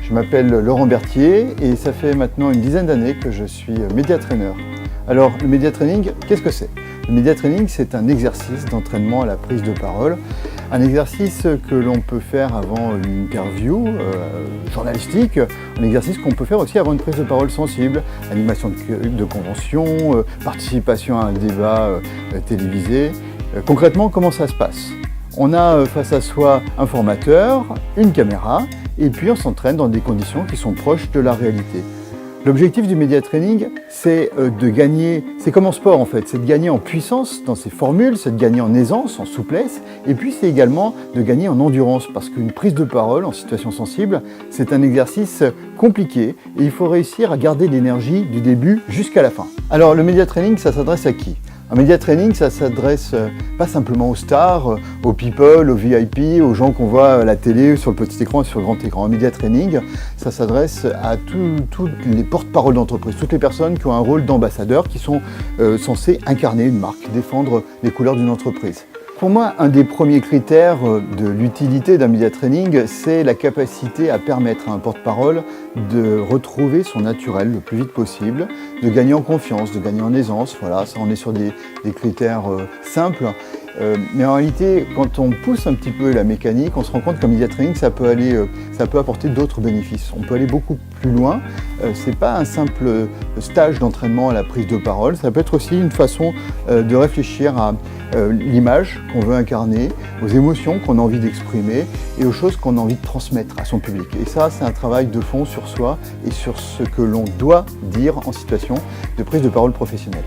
Je m'appelle Laurent Berthier et ça fait maintenant une dizaine d'années que je suis média trainer. Alors le média training, qu'est-ce que c'est? Le média training, c'est un exercice d'entraînement à la prise de parole, un exercice que l'on peut faire avant une interview journalistique, un exercice qu'on peut faire aussi avant une prise de parole sensible, animation de convention, participation à un débat télévisé. Concrètement, comment ça se passe? On a face à soi un formateur, une caméra, et puis on s'entraîne dans des conditions qui sont proches de la réalité. L'objectif du média training, c'est de gagner, c'est comme en sport en fait, c'est de gagner en puissance dans ses formules, c'est de gagner en aisance, en souplesse, et puis c'est également de gagner en endurance, parce qu'une prise de parole en situation sensible, c'est un exercice compliqué, et il faut réussir à garder l'énergie du début jusqu'à la fin. Alors le média training, ça s'adresse à qui? Un média training, ça s'adresse pas simplement aux stars, aux people, aux VIP, aux gens qu'on voit à la télé, sur le petit écran et sur le grand écran. Un média training, ça s'adresse à tous les porte-parole d'entreprise, toutes les personnes qui ont un rôle d'ambassadeur, qui sont censés incarner une marque, défendre les couleurs d'une entreprise. Pour moi, un des premiers critères de l'utilité d'un média training, c'est la capacité à permettre à un porte-parole de retrouver son naturel le plus vite possible, de gagner en confiance, de gagner en aisance. Voilà, ça on est sur des critères simples. Mais en réalité, quand on pousse un petit peu la mécanique, on se rend compte qu'un média training, ça peut apporter d'autres bénéfices. On peut aller beaucoup plus loin. C'est pas un simple stage d'entraînement à la prise de parole. Ça peut être aussi une façon de réfléchir à l'image qu'on veut incarner, aux émotions qu'on a envie d'exprimer et aux choses qu'on a envie de transmettre à son public. Et ça, c'est un travail de fond sur soi et sur ce que l'on doit dire en situation de prise de parole professionnelle.